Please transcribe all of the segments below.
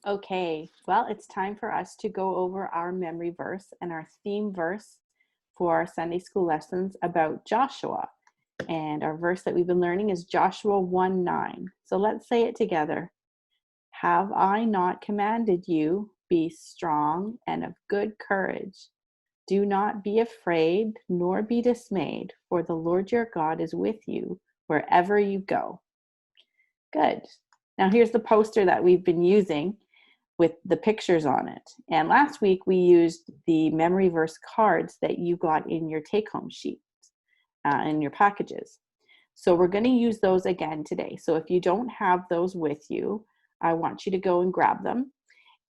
Okay, well, it's time for us to go over our memory verse and our theme verse for our Sunday school lessons about Joshua. And our verse that we've been learning is Joshua 1:9. So let's say it together. Have I not commanded you, be strong and of good courage? Do not be afraid, nor be dismayed, for the Lord your God is with you wherever you go. Good. Now here's the poster that we've been using with the pictures on it. And last week we used the memory verse cards that you got in your take-home sheet, in your packages. So we're going to use those again today. So if you don't have those with you, I want you to go and grab them.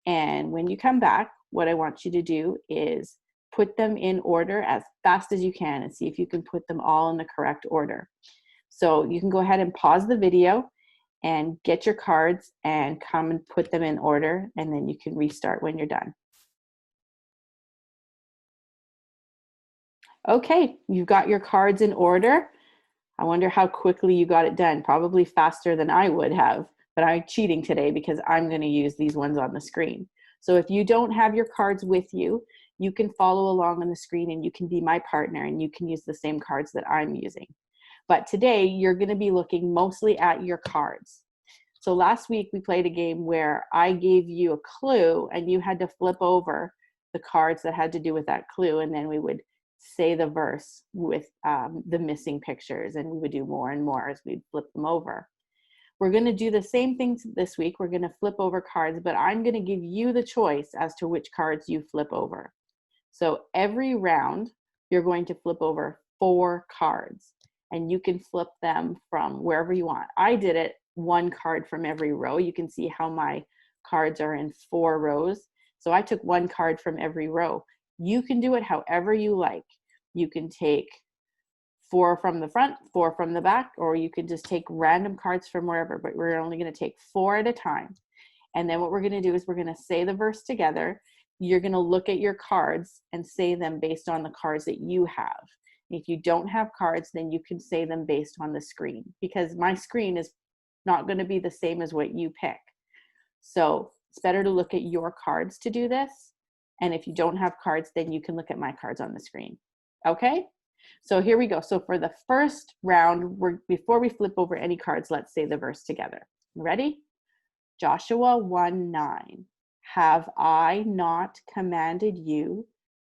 And when you come back, what I want you to do is put them in order as fast as you can and see if you can put them all in the correct order. So you can go ahead and pause the video and get your cards and come and put them in order, and then you can restart when you're done. Okay, you've got your cards in order. I wonder how quickly you got it done. Probably faster than I would have, but I'm cheating today because I'm going to use these ones on the screen. So if you don't have your cards with you, you can follow along on the screen and you can be my partner and you can use the same cards that I'm using. But today you're going to be looking mostly at your cards. So last week we played a game where I gave you a clue and you had to flip over the cards that had to do with that clue, and then we would say the verse with the missing pictures, and we would do more and more as we'd flip them over. We're going to do the same thing this week. We're going to flip over cards, but I'm going to give you the choice as to which cards you flip over. So every round, you're going to flip over 4 cards, and you can flip them from wherever you want. I did it 1 card from every row. You can see how my cards are in 4 rows. So I took 1 card from every row. You can do it however you like. You can take 4 from the front, 4 from the back, or you can just take random cards from wherever, but we're only going to take 4 at a time. And then what we're going to do is we're going to say the verse together. You're going to look at your cards and say them based on the cards that you have. If you don't have cards, then you can say them based on the screen, because my screen is not going to be the same as what you pick. So it's better to look at your cards to do this. And if you don't have cards, then you can look at my cards on the screen. Okay? So here we go. So for the first round, before we flip over any cards, let's say the verse together. Ready? Joshua 1:9. Have I not commanded you?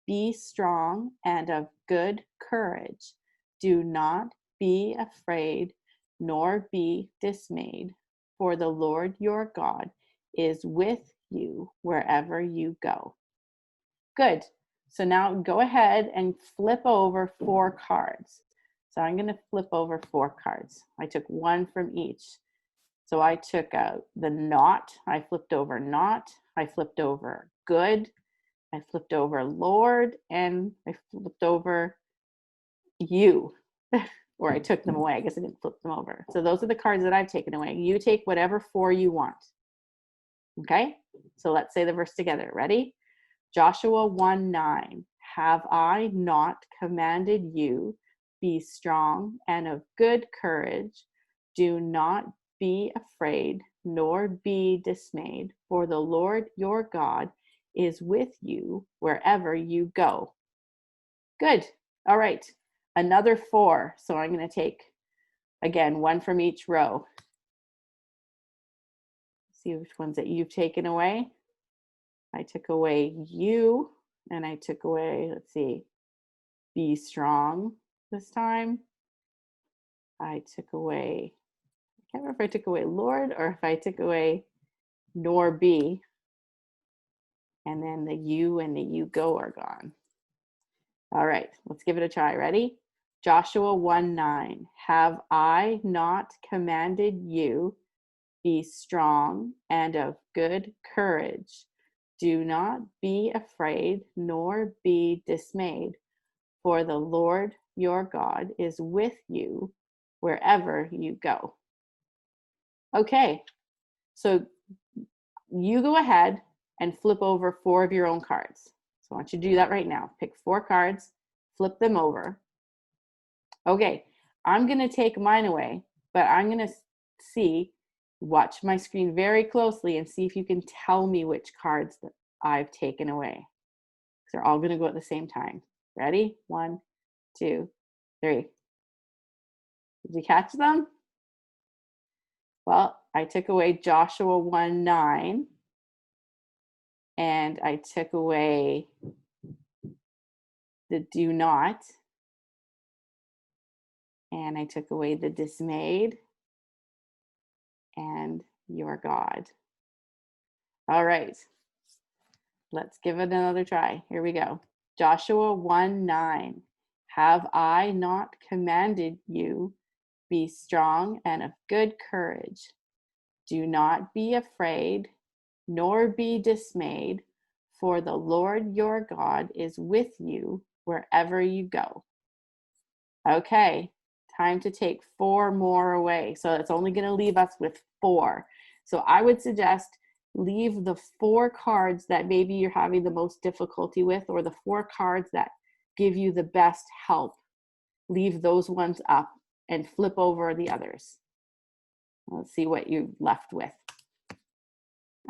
Be strong and of good courage. Do not be afraid, nor be dismayed, for the Lord your God is with you wherever you go. Good. So now go ahead and flip over 4 cards. So I'm going to flip over 4 cards. I took 1 from each. So I took the not. I flipped over not. I flipped over good. I flipped over Lord, and I flipped over you. Or I took them away. I guess I didn't flip them over. So those are the cards that I've taken away. You take whatever 4 you want. Okay? So let's say the verse together. Ready? Joshua 1:9. Have I not commanded you? Be strong and of good courage. Do not be afraid, nor be dismayed, for the Lord your God is with you wherever you go. Good. All right. Another 4. So I'm going to take, again, 1 from each row. See which ones that you've taken away. I took away you, and I took away, let's see, be strong this time. I took away, I can't remember if I took away Lord or if I took away nor be. And then the you and the you go are gone. All right, let's give it a try. Ready? Joshua 1:9. Have I not commanded you? Be strong and of good courage. Do not be afraid, nor be dismayed, for the Lord your God is with you wherever you go. Okay, so you go ahead and flip over 4 of your own cards. So I want you to do that right now. Pick 4 cards, flip them over. Okay, I'm going to take mine away, but I'm going to see Watch my screen very closely and see if you can tell me which cards that I've taken away. They're all going to go at the same time. Ready? 1, 2, 3. Did you catch them? Well, I took away Joshua 1:9, and I took away the do not, and I took away the dismayed, and your God. All right, let's give it another try. Here we go. Joshua 1:9. Have I not commanded you? Be strong and of good courage. Do not be afraid, nor be dismayed, for the Lord your God is with you wherever you go. Okay, time to take 4 more away. So it's only going to leave us with 4. So I would suggest leave the 4 cards that maybe you're having the most difficulty with, or the 4 cards that give you the best help. Leave those ones up and flip over the others. Let's see what you're left with.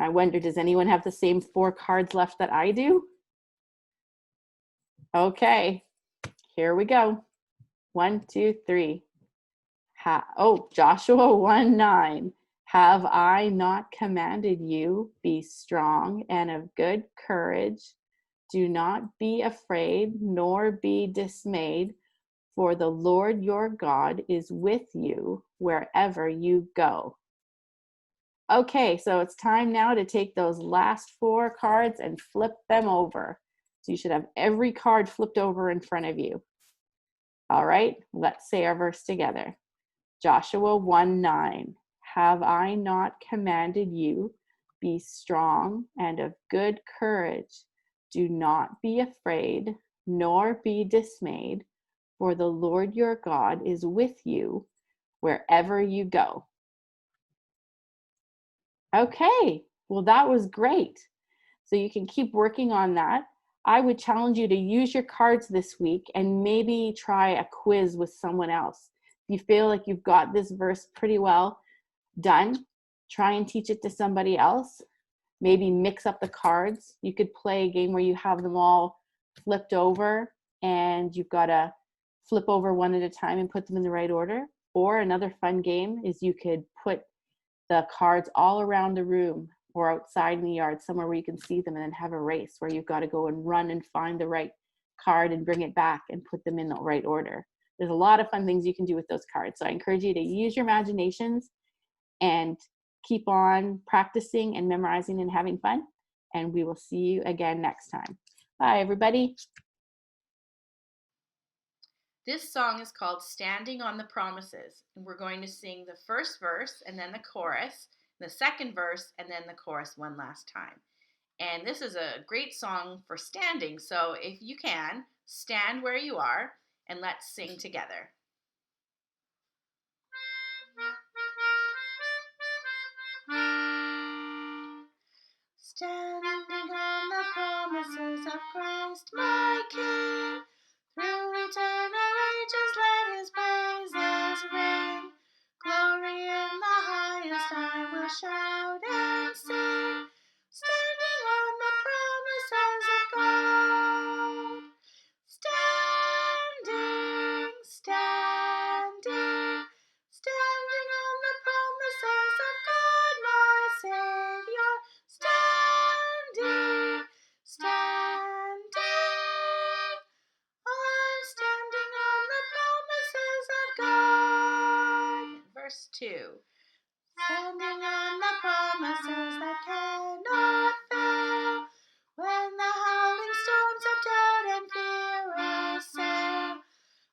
I wonder, does anyone have the same 4 cards left that I do? Okay, here we go. 1, 2, 3. Joshua 1:9. Have I not commanded you? Be strong and of good courage. Do not be afraid, nor be dismayed, for the Lord your God is with you wherever you go. Okay, so it's time now to take those last 4 cards and flip them over. So you should have every card flipped over in front of you. All right, let's say our verse together. Joshua 1:9. Have I not commanded you? Be strong and of good courage. Do not be afraid, nor be dismayed, for the Lord your God is with you wherever you go. Okay, well, that was great. So you can keep working on that. I would challenge you to use your cards this week and maybe try a quiz with someone else. If you feel like you've got this verse pretty well done, try and teach it to somebody else. Maybe mix up the cards. You could play a game where you have them all flipped over and you've got to flip over one at a time and put them in the right order. Or another fun game is you could put the cards all around the room or outside in the yard, somewhere where you can see them, and then have a race where you've got to go and run and find the right card and bring it back and put them in the right order. There's a lot of fun things you can do with those cards. So I encourage you to use your imaginations and keep on practicing and memorizing and having fun. And we will see you again next time. Bye, everybody. This song is called Standing on the Promises, and we're going to sing the first verse and then the chorus, the second verse, and then the chorus one last time. And this is a great song for standing, so if you can, stand where you are and let's sing together. Standing on the promises of Christ my King, through eternal ages let his praises ring. Glory in the highest I will shout and sing, standing on the promises of God. Standing, standing, standing on the promises of God my Savior. Standing, standing, I'm standing on the promises of God. Verse 2. Standing on the promises that cannot fail, when the howling storms of doubt and fear assail,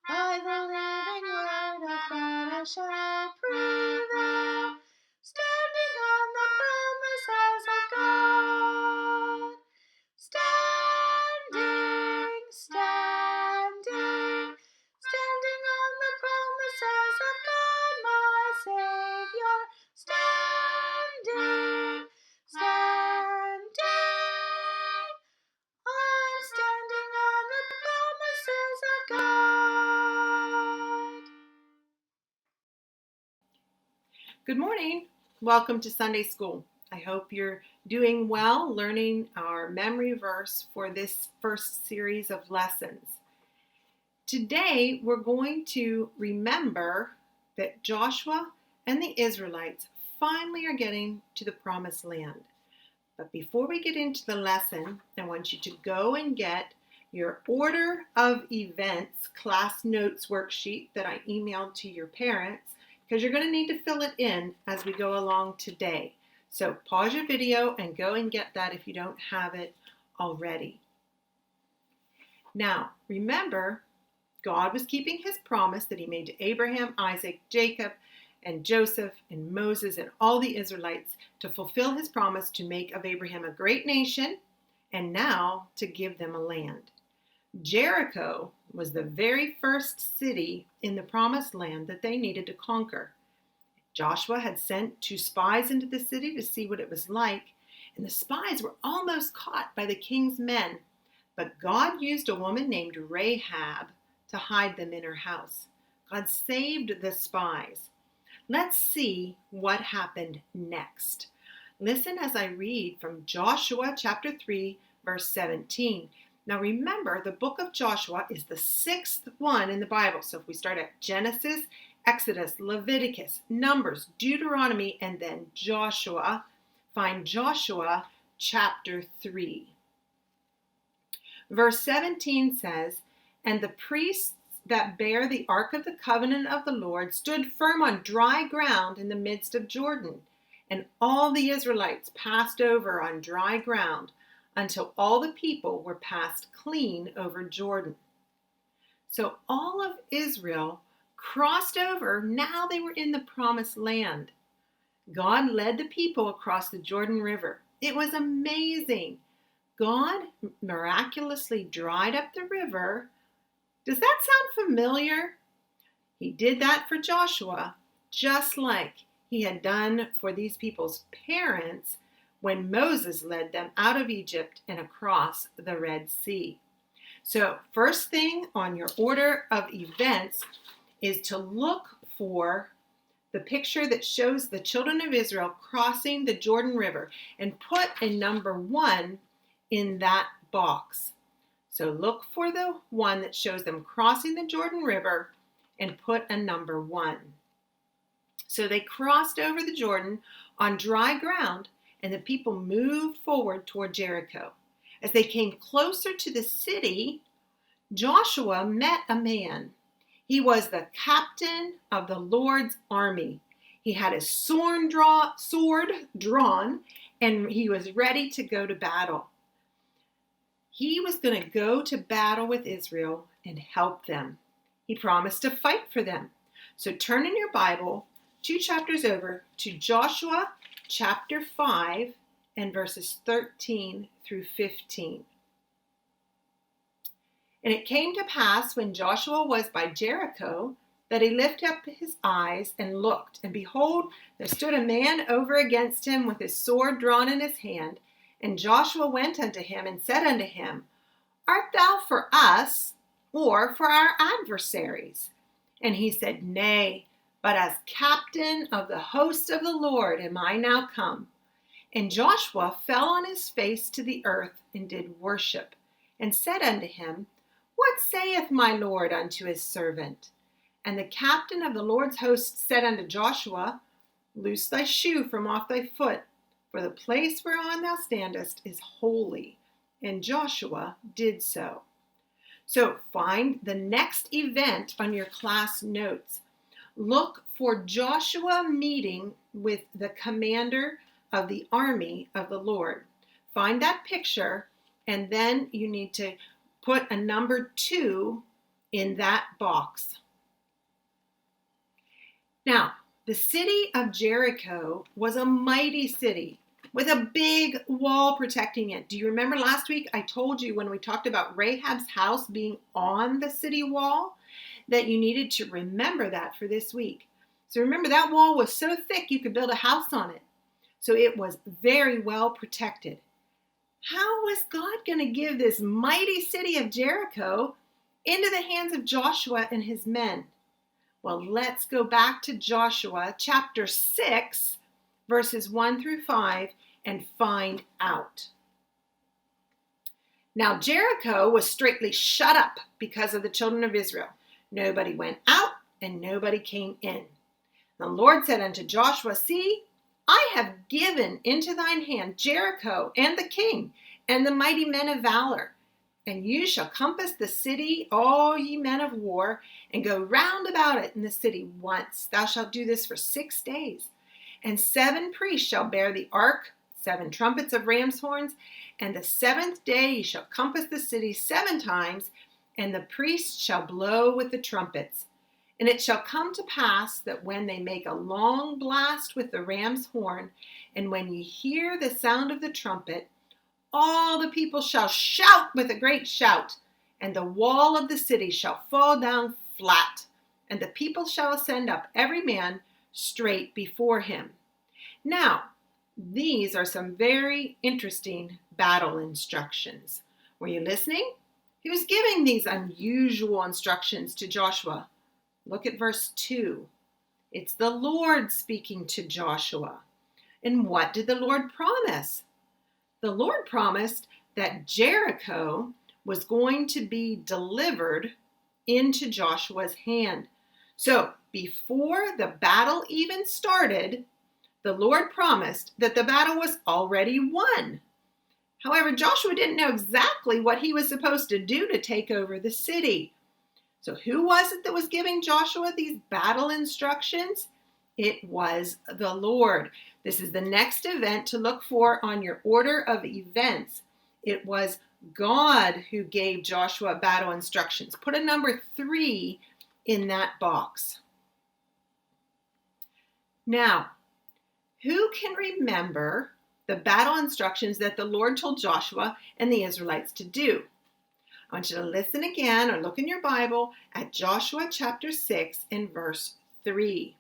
by the living word of God I shall prevail, standing on the promises of God. Standing, standing, standing on the promises of God my Savior. Standing, standing, I'm standing on the promises of God. Good morning. Welcome to Sunday School. I hope you're doing well learning our memory verse for this first series of lessons. Today, we're going to remember that Joshua and the Israelites finally are getting to the promised land. But before we get into the lesson, I want you to go and get your order of events class notes worksheet that I emailed to your parents, because you're going to need to fill it in as we go along today. So pause your video and go and get that if you don't have it already. Now, remember, God was keeping his promise that he made to Abraham, Isaac, Jacob, and Joseph, and Moses, and all the Israelites to fulfill his promise to make of Abraham a great nation, and now to give them a land. Jericho was the very first city in the promised land that they needed to conquer. Joshua had sent 2 spies into the city to see what it was like, and the spies were almost caught by the king's men, but God used a woman named Rahab to hide them in her house. God saved the spies. Let's see what happened next. Listen as I read from Joshua chapter 3, verse 17. Now remember, the book of Joshua is the 6th one in the Bible. So if we start at Genesis, Exodus, Leviticus, Numbers, Deuteronomy, and then Joshua, find Joshua chapter 3. Verse 17 says, "And the priests that bear the ark of the covenant of the Lord stood firm on dry ground in the midst of Jordan. And all the Israelites passed over on dry ground until all the people were passed clean over Jordan." So all of Israel crossed over. Now they were in the promised land. God led the people across the Jordan River. It was amazing. God miraculously dried up the river. Does that sound familiar? He did that for Joshua, just like he had done for these people's parents when Moses led them out of Egypt and across the Red Sea. So first thing on your order of events is to look for the picture that shows the children of Israel crossing the Jordan River and put a number 1 in that box. So look for the one that shows them crossing the Jordan River and put a number 1. So they crossed over the Jordan on dry ground, and the people moved forward toward Jericho. As they came closer to the city, Joshua met a man. He was the captain of the Lord's army. He had his sword drawn, and he was ready to go to battle. He was going to go to battle with Israel and help them. He promised to fight for them. So turn in your Bible 2 chapters over to Joshua chapter 5 and verses 13 through 15. "And it came to pass when Joshua was by Jericho that he lifted up his eyes and looked, and behold, there stood a man over against him with his sword drawn in his hand. And Joshua went unto him and said unto him, Art thou for us, or for our adversaries? And he said, Nay, but as captain of the host of the Lord am I now come. And Joshua fell on his face to the earth and did worship, and said unto him, What saith my Lord unto his servant? And the captain of the Lord's host said unto Joshua, Loose thy shoe from off thy foot, for the place whereon thou standest is holy. And Joshua did so. So find the next event on your class notes. Look for Joshua meeting with the commander of the army of the Lord. Find that picture, and then you need to put a number 2 in that box. Now, the city of Jericho was a mighty city with a big wall protecting it. Do you remember last week I told you when we talked about Rahab's house being on the city wall that you needed to remember that for this week? So remember, that wall was so thick you could build a house on it. So it was very well protected. How was God going to give this mighty city of Jericho into the hands of Joshua and his men? Well, let's go back to Joshua chapter 6, verses 1 through 5, and find out. Now Jericho was straitly shut up because of the children of Israel. Nobody went out and nobody came in. The Lord said unto Joshua, See, I have given into thine hand Jericho and the king and the mighty men of valor. And you shall compass the city, all ye men of war, and go round about it in the city once. Thou shalt do this for 6 days. And 7 priests shall bear the ark, 7 trumpets of ram's horns. And the 7th day ye shall compass the city 7 times, and the priests shall blow with the trumpets. And it shall come to pass that when they make a long blast with the ram's horn, and when ye hear the sound of the trumpet, all the people shall shout with a great shout, and the wall of the city shall fall down flat, and the people shall ascend up, every man straight before him. Now, these are some very interesting battle instructions. Were you listening? Who's giving these unusual instructions to Joshua? Look at verse 2. It's the Lord speaking to Joshua. And what did the Lord promise? The Lord promised that Jericho was going to be delivered into Joshua's hand. So before the battle even started, the Lord promised that the battle was already won. However, Joshua didn't know exactly what he was supposed to do to take over the city. So who was it that was giving Joshua these battle instructions? It was the Lord. This is the next event to look for on your order of events. It was God who gave Joshua battle instructions. Put a number 3 in that box. Now, who can remember the battle instructions that the Lord told Joshua and the Israelites to do? I want you to listen again or look in your Bible at Joshua chapter 6 and verse 3.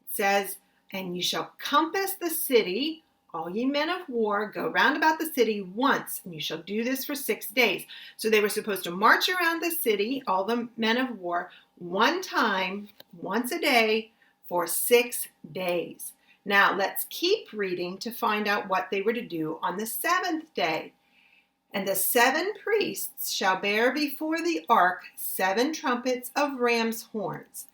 It says, And you shall compass the city, all ye men of war, go round about the city once, and you shall do this for 6 days. So they were supposed to march around the city, all the men of war, one time, once a day, for 6 days. Now let's keep reading to find out what they were to do on the 7th day. And the 7 priests shall bear before the ark 7 trumpets of ram's horns.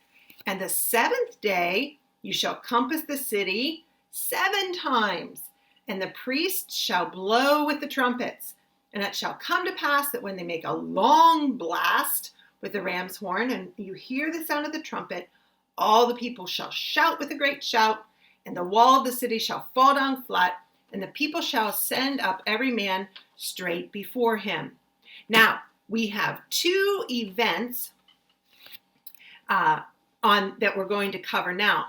And the 7th day you shall compass the city 7 times, and the priests shall blow with the trumpets. And it shall come to pass that when they make a long blast with the ram's horn, and you hear the sound of the trumpet, all the people shall shout with a great shout, and the wall of the city shall fall down flat, and the people shall ascend up, every man straight before him. Now, we have 2 events that we're going to cover now.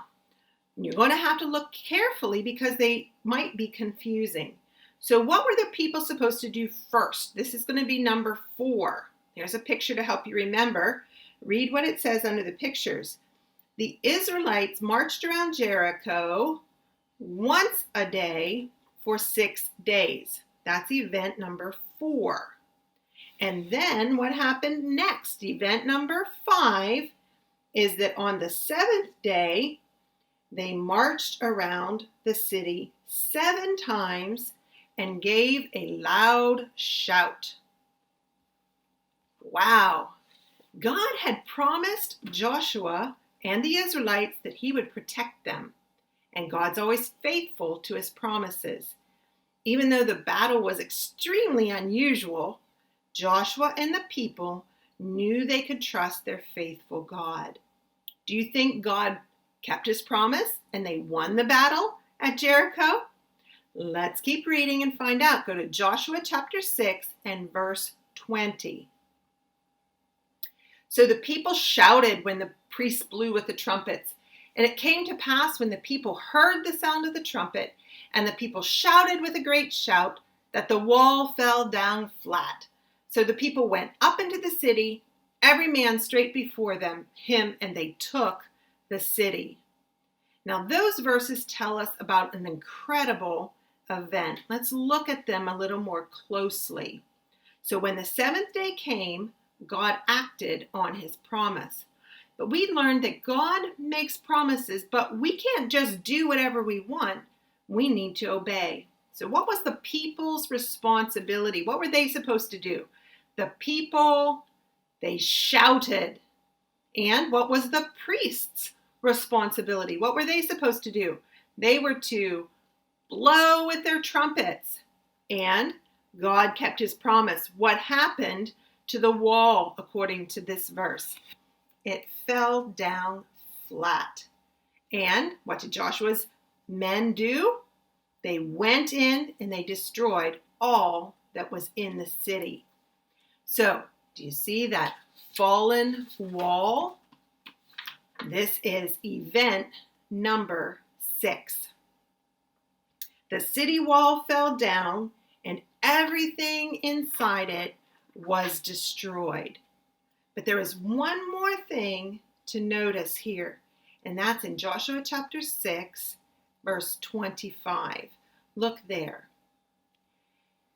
And you're going to have to look carefully because they might be confusing. So what were the people supposed to do first? This is going to be number 4. There's a picture to help you remember. Read what it says under the pictures. The Israelites marched around Jericho once a day for 6 days. That's event number 4. And then what happened next? Event number 5 is that on the 7th day, they marched around the city 7 times and gave a loud shout. Wow! God had promised Joshua and the Israelites that he would protect them. And God's always faithful to his promises. Even though the battle was extremely unusual, Joshua and the people knew they could trust their faithful God. Do you think God kept his promise and they won the battle at Jericho? Let's keep reading and find out. Go to Joshua chapter 6 and verse 20. So the people shouted when the priests blew with the trumpets. And it came to pass when the people heard the sound of the trumpet, and the people shouted with a great shout, that the wall fell down flat. So the people went up into the city, every man straight before him, and they took the city. Now those verses tell us about an incredible event. Let's look at them a little more closely. So when the 7th day came, God acted on his promise. But we learned that God makes promises, but we can't just do whatever we want. we need to obey. So what was the people's responsibility? What were they supposed to do? The people, they shouted. And what was the priest's responsibility? What were they supposed to do? They were to blow with their trumpets. And God kept his promise. What happened to the wall according to this verse? It fell down flat. And what did Joshua's men do? They went in and they destroyed all that was in the city. So, do you see that fallen wall? This is event number 6. The city wall fell down and everything inside it was destroyed. But there is one more thing to notice here, and that's in Joshua chapter 6, verse 25. Look there.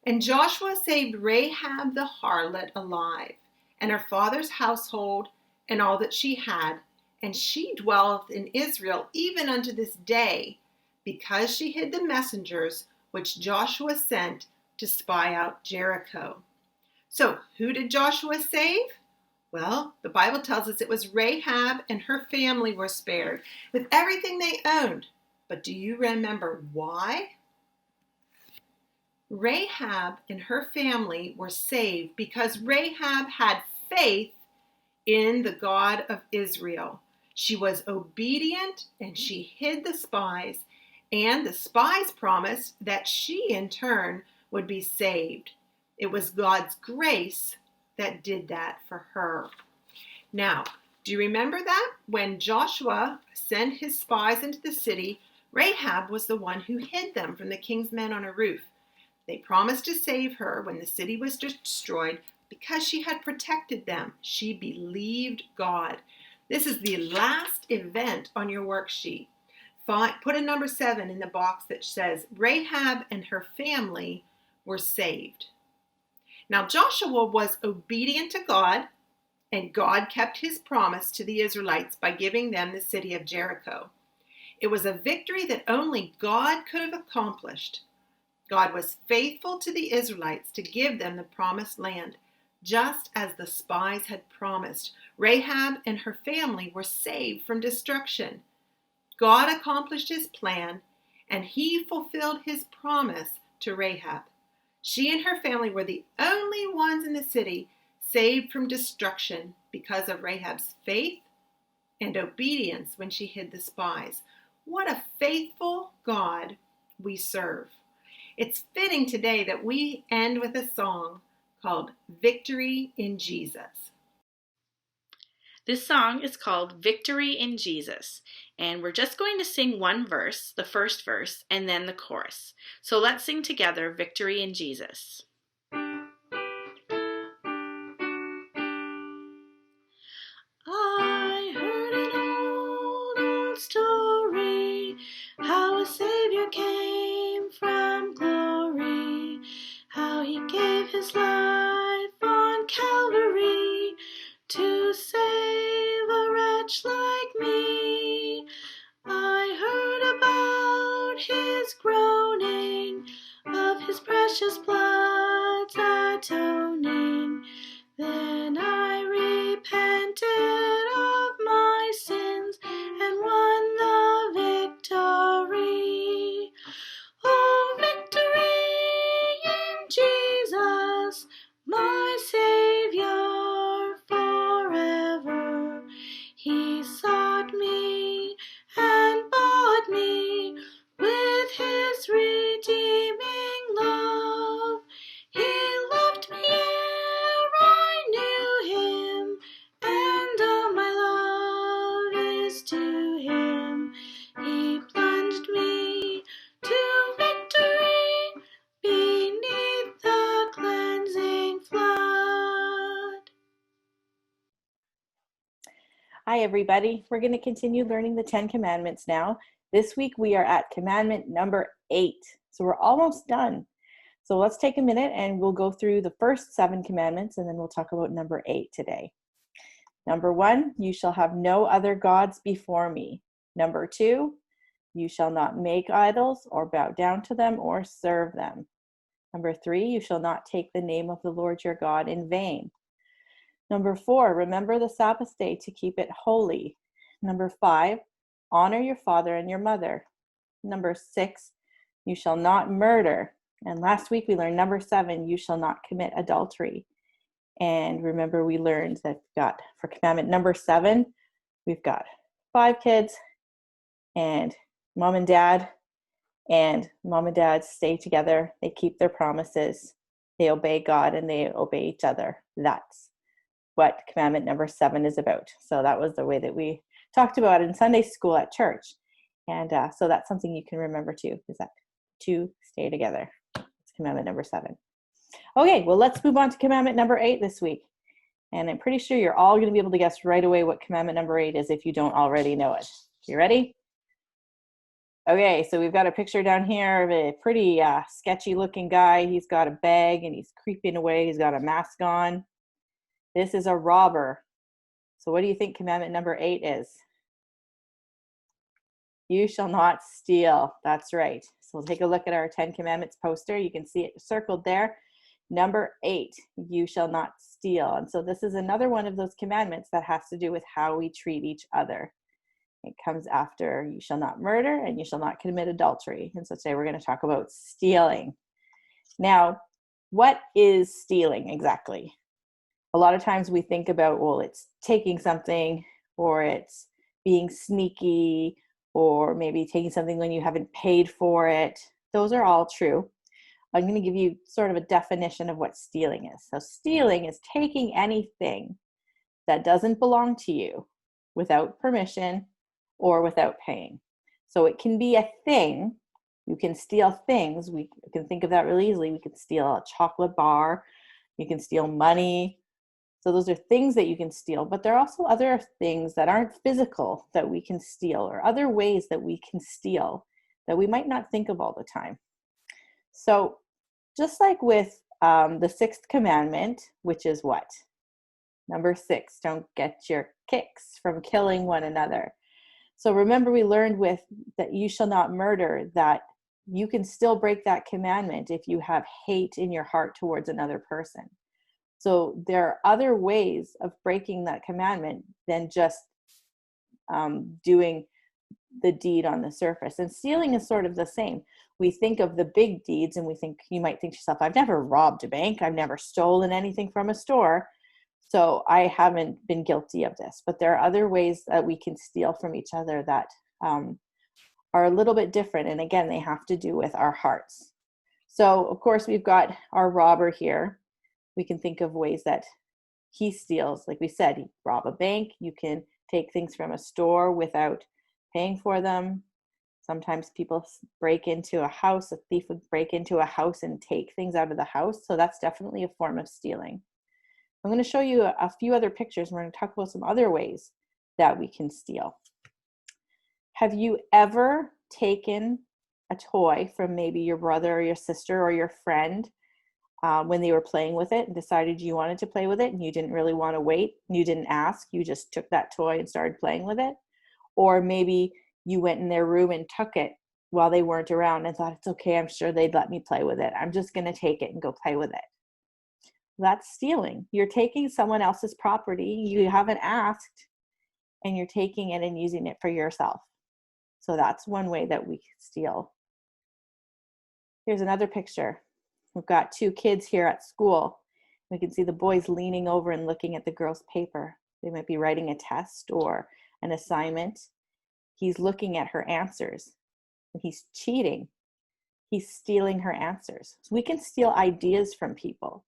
And Joshua saved Rahab the harlot alive, and her father's household, and all that she had, and she dwelleth in Israel even unto this day, because she hid the messengers which Joshua sent to spy out Jericho. So, who did Joshua save? Well, the Bible tells us it was Rahab and her family were spared with everything they owned. But do you remember why? Rahab and her family were saved because Rahab had faith in the God of Israel. She was obedient and she hid the spies, and the spies promised that she in turn would be saved. It was God's grace that did that for her. Now, do you remember that? When Joshua sent his spies into the city, Rahab was the one who hid them from the king's men on a roof. They promised to save her when the city was destroyed because she had protected them. She believed God. This is the last event on your worksheet. Put a number 7 in the box that says Rahab and her family were saved. Now Joshua was obedient to God, and God kept his promise to the Israelites by giving them the city of Jericho. It was a victory that only God could have accomplished. God was faithful to the Israelites to give them the promised land, just as the spies had promised. Rahab and her family were saved from destruction. God accomplished his plan, and he fulfilled his promise to Rahab. She and her family were the only ones in the city saved from destruction because of Rahab's faith and obedience when she hid the spies. What a faithful God we serve. It's fitting today that we end with a song called Victory in Jesus. This song is called Victory in Jesus, and we're just going to sing one verse, the first verse, and then the chorus. So let's sing together Victory in Jesus. I heard an old story, how a Savior came from glory, how he gave his life on Calvary to save a wretch like me. I heard about his groaning, of his precious blood's atoning. Then I repented of my sins and won the victory. Oh, victory in Jesus, my Savior forever. He sought me and bought me with his redeeming love. He loved me ere I knew him, and all my love is to him. He plunged me to victory beneath the cleansing flood. Hi, everybody. We're going to continue learning the 10 Commandments now. This week we are at commandment number 8. So we're almost done. So let's take a minute and we'll go through the first 7 commandments, and then we'll talk about number 8 today. Number 1, you shall have no other gods before me. Number 2, You shall not make idols or bow down to them or serve them. Number 3, you shall not take the name of the Lord your God in vain. Number 4, remember the Sabbath day to keep it holy. Number 5, honor your father and your mother. Number 6, you shall not murder. And last week we learned number 7, you shall not commit adultery. And remember, we learned that for commandment number 7, we've got 5 kids, and mom and dad stay together. They keep their promises. They obey God and they obey each other. That's what commandment number 7 is about. So that was the way that we talked about it in Sunday school at church. And so that's something you can remember too, is that 2 stay together. It's commandment number 7. Okay, well, let's move on to commandment number 8 this week. And I'm pretty sure you're all going to be able to guess right away what commandment number 8 is if you don't already know it. You ready? Okay, so we've got a picture down here of a pretty sketchy looking guy. He's got a bag and he's creeping away. He's got a mask on. This is a robber. So what do you think commandment number 8 is? You shall not steal. That's right. So we'll take a look at our 10 Commandments poster. You can see it circled there. Number 8, you shall not steal. And so this is another one of those commandments that has to do with how we treat each other. It comes after you shall not murder and you shall not commit adultery. And so today we're going to talk about stealing. Now, what is stealing exactly? A lot of times we think about, well, it's taking something, or it's being sneaky, or maybe taking something when you haven't paid for it. Those are all true. I'm going to give you sort of a definition of what stealing is. So stealing is taking anything that doesn't belong to you without permission or without paying. So it can be a thing. You can steal things. We can think of that really easily. We can steal a chocolate bar. You can steal money. So those are things that you can steal, but there are also other things that aren't physical that we can steal, or other ways that we can steal that we might not think of all the time. So just like with the 6th commandment, which is what? Number 6, don't get your kicks from killing one another. So remember, we learned with that you shall not murder, that you can still break that commandment if you have hate in your heart towards another person. So there are other ways of breaking that commandment than just doing the deed on the surface. And stealing is sort of the same. We think of the big deeds and you might think to yourself, I've never robbed a bank. I've never stolen anything from a store. So I haven't been guilty of this. But there are other ways that we can steal from each other that are a little bit different. And again, they have to do with our hearts. So of course, we've got our robber here. We can think of ways that he steals. Like we said, he rob a bank. You can take things from a store without paying for them. Sometimes people break into a house. A thief would break into a house and take things out of the house. So that's definitely a form of stealing. I'm going to show you a few other pictures. We're going to talk about some other ways that we can steal. Have you ever taken a toy from maybe your brother or your sister or your friend when they were playing with it and decided you wanted to play with it and you didn't really want to wait, you didn't ask, you just took that toy and started playing with it? Or maybe you went in their room and took it while they weren't around and thought, it's okay, I'm sure they'd let me play with it. I'm just going to take it and go play with it. That's stealing. You're taking someone else's property you haven't asked, and you're taking it and using it for yourself. So that's one way that we steal. Here's another picture. We've got 2 kids here at school. We can see the boys leaning over and looking at the girl's paper. They might be writing a test or an assignment. He's looking at her answers. He's cheating. He's stealing her answers. So we can steal ideas from people.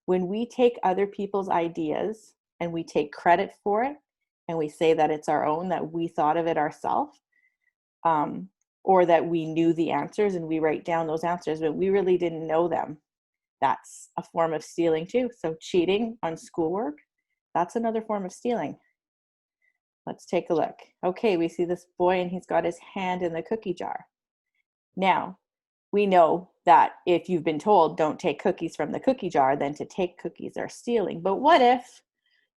When we take other people's ideas and we take credit for it and we say that it's our own, that we thought of it ourselves, or that we knew the answers and we write down those answers, but we really didn't know them, that's a form of stealing too. So cheating on schoolwork, that's another form of stealing. Let's take a look. Okay, we see this boy and he's got his hand in the cookie jar. Now, we know that if you've been told don't take cookies from the cookie jar, then to take cookies are stealing. But what if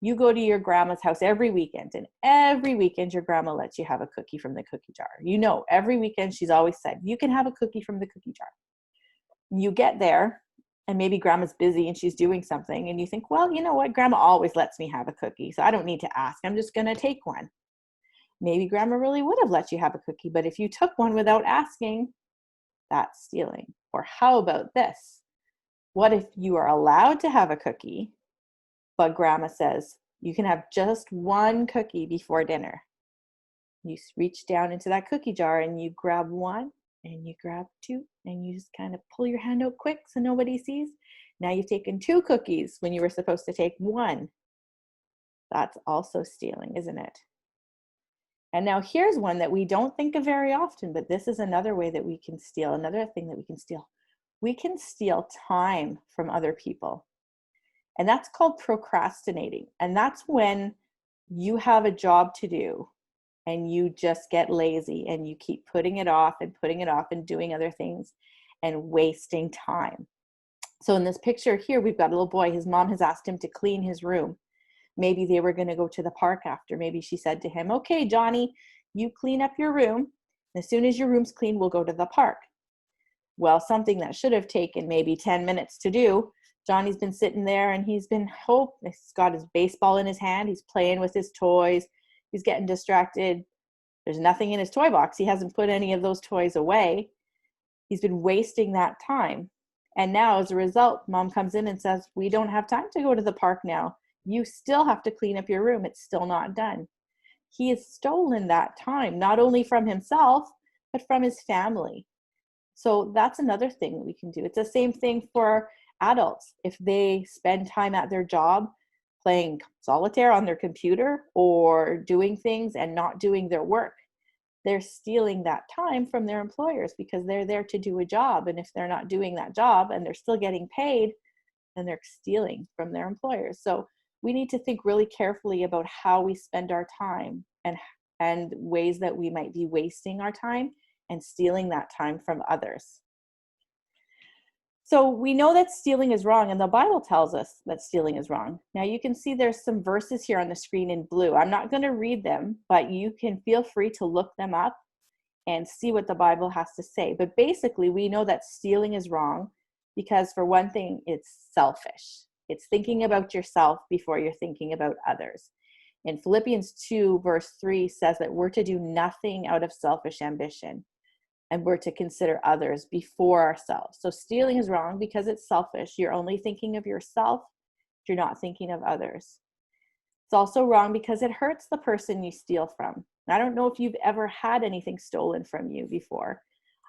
You go to your grandma's house every weekend, and every weekend your grandma lets you have a cookie from the cookie jar. You know, every weekend she's always said, you can have a cookie from the cookie jar. You get there, and maybe grandma's busy and she's doing something, and you think, well, you know what? Grandma always lets me have a cookie, so I don't need to ask. I'm just going to take one. Maybe grandma really would have let you have a cookie, but if you took one without asking, that's stealing. Or how about this? What if you are allowed to have a cookie, but grandma says you can have just one cookie before dinner? You reach down into that cookie jar and you grab one and you grab two and you just kind of pull your hand out quick so nobody sees. Now you've taken 2 cookies when you were supposed to take 1. That's also stealing, isn't it? And now here's one that we don't think of very often, but this is another way that we can steal, another thing that we can steal. We can steal time from other people. And that's called procrastinating. And that's when you have a job to do and you just get lazy and you keep putting it off and doing other things and wasting time. So in this picture here, we've got a little boy. His mom has asked him to clean his room. Maybe they were going to go to the park after. Maybe she said to him, okay, Johnny, you clean up your room. As soon as your room's clean, we'll go to the park. Well, something that should have taken maybe 10 minutes to do, Johnny's been sitting there and he's got his baseball in his hand. He's playing with his toys. He's getting distracted. There's nothing in his toy box. He hasn't put any of those toys away. He's been wasting that time. And now as a result, mom comes in and says, we don't have time to go to the park now. You still have to clean up your room. It's still not done. He has stolen that time, not only from himself, but from his family. So that's another thing that we can do. It's the same thing for adults. If they spend time at their job playing solitaire on their computer or doing things and not doing their work, they're stealing that time from their employers because they're there to do a job. And if they're not doing that job and they're still getting paid, then they're stealing from their employers. So we need to think really carefully about how we spend our time and ways that we might be wasting our time and stealing that time from others. So we know that stealing is wrong, and the Bible tells us that stealing is wrong. Now you can see there's some verses here on the screen in blue. I'm not going to read them, but you can feel free to look them up and see what the Bible has to say. But basically, we know that stealing is wrong because, for one thing, it's selfish. It's thinking about yourself before you're thinking about others. In Philippians 2, verse 3 says that we're to do nothing out of selfish ambition, and we're to consider others before ourselves. So stealing is wrong because it's selfish. You're only thinking of yourself. You're not thinking of others. It's also wrong because it hurts the person you steal from. I don't know if you've ever had anything stolen from you before.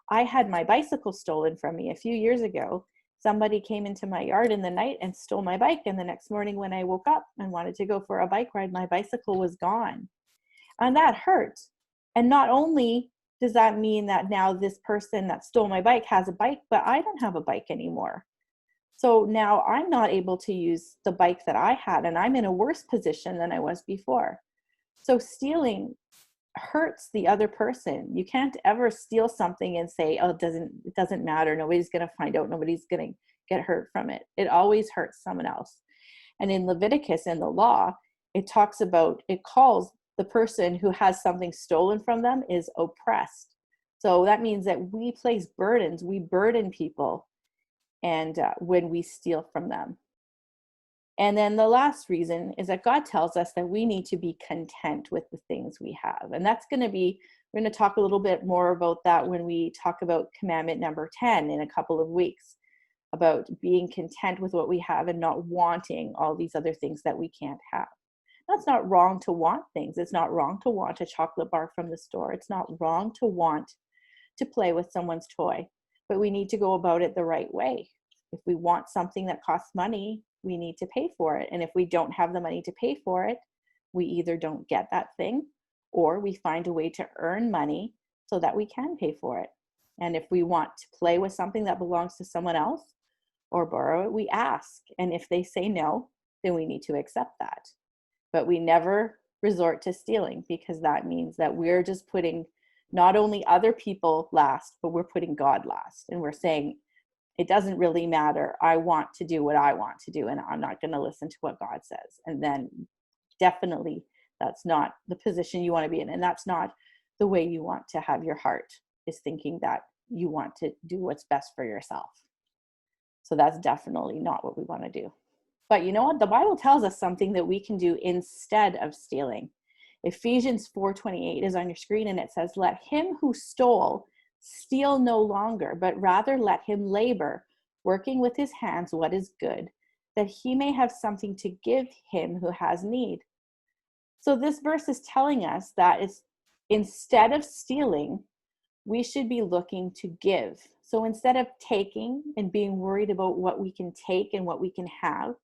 I had my bicycle stolen from me a few years ago. Somebody came into my yard in the night and stole my bike. And the next morning when I woke up and wanted to go for a bike ride, my bicycle was gone. And that hurt. And not only does that mean that now this person that stole my bike has a bike, but I don't have a bike anymore. So now I'm not able to use the bike that I had, and I'm in a worse position than I was before. So stealing hurts the other person. You can't ever steal something and say, oh, it doesn't matter. Nobody's going to find out. Nobody's going to get hurt from it. It always hurts someone else. And in Leviticus, in the law, it calls the person who has something stolen from them is oppressed. So that means that we place burdens, we burden people, and when we steal from them. And then the last reason is that God tells us that we need to be content with the things we have. And we're going to talk a little bit more about that when we talk about commandment number 10 in a couple of weeks, about being content with what we have and not wanting all these other things that we can't have. That's not wrong to want things. It's not wrong to want a chocolate bar from the store. It's not wrong to want to play with someone's toy, but we need to go about it the right way. If we want something that costs money, we need to pay for it. And if we don't have the money to pay for it, we either don't get that thing or we find a way to earn money so that we can pay for it. And if we want to play with something that belongs to someone else or borrow it, we ask. And if they say no, then we need to accept that. But we never resort to stealing because that means that we're just putting not only other people last, but we're putting God last. And we're saying, it doesn't really matter. I want to do what I want to do, and I'm not going to listen to what God says. And then definitely that's not the position you want to be in. And that's not the way you want to have your heart, is thinking that you want to do what's best for yourself. So that's definitely not what we want to do. But you know what? The Bible tells us something that we can do instead of stealing. Ephesians 4:28 is on your screen, and it says, "Let him who stole steal no longer, but rather let him labor, working with his hands what is good, that he may have something to give him who has need." So this verse is telling us that it's, instead of stealing, we should be looking to give. So instead of taking and being worried about what we can take and what we can have,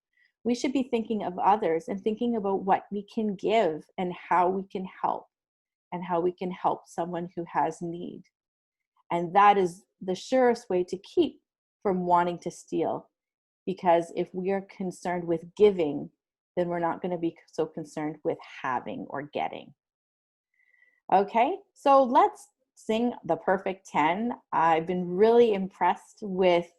we should be thinking of others and thinking about what we can give and how we can help, and how we can help someone who has need. And that is the surest way to keep from wanting to steal. Because if we are concerned with giving, then we're not going to be so concerned with having or getting. Okay, so let's sing the perfect 10. I've been really impressed with,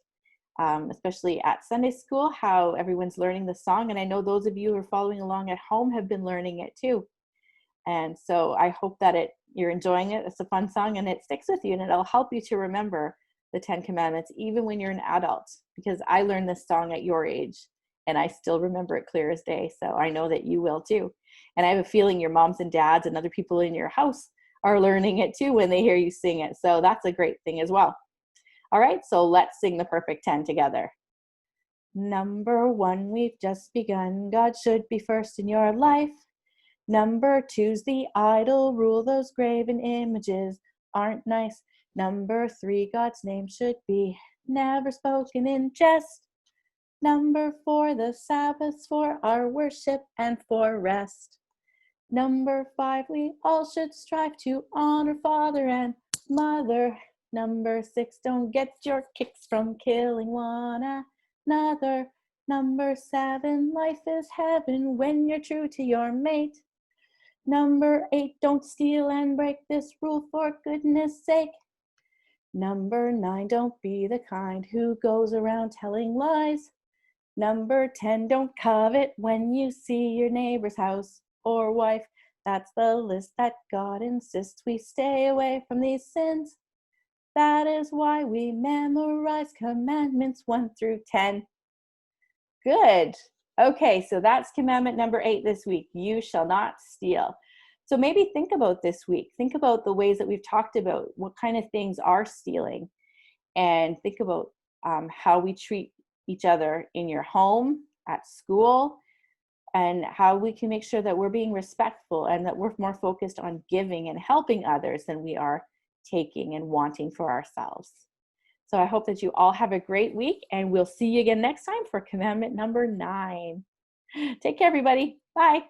especially at Sunday school, how everyone's learning the song. And I know those of you who are following along at home have been learning it too. And so I hope that you're enjoying it. It's a fun song and it sticks with you, and it'll help you to remember the 10 Commandments, even when you're an adult, because I learned this song at your age and I still remember it clear as day. So I know that you will too. And I have a feeling your moms and dads and other people in your house are learning it too when they hear you sing it. So that's a great thing as well. All right, so let's sing the perfect 10 together. Number 1, we've just begun. God should be first in your life. Number 2's the idle rule. Those graven images aren't nice. Number 3, God's name should be never spoken in jest. Number 4, the Sabbath's for our worship and for rest. Number 5, we all should strive to honor father and mother. Number 6, don't get your kicks from killing one another. Number 7, life is heaven when you're true to your mate. Number 8, don't steal and break this rule for goodness sake. Number 9, don't be the kind who goes around telling lies. Number 10, don't covet when you see your neighbor's house or wife. That's the list that God insists we stay away from these sins. That is why we memorize commandments 1 through 10. Good. Okay, so that's commandment number 8 this week. You shall not steal. So maybe think about this week. Think about the ways that we've talked about what kind of things are stealing, and think about how we treat each other in your home, at school, and how we can make sure that we're being respectful and that we're more focused on giving and helping others than we are taking and wanting for ourselves. So I hope that you all have a great week, and we'll see you again next time for commandment number 9. Take care, everybody. Bye.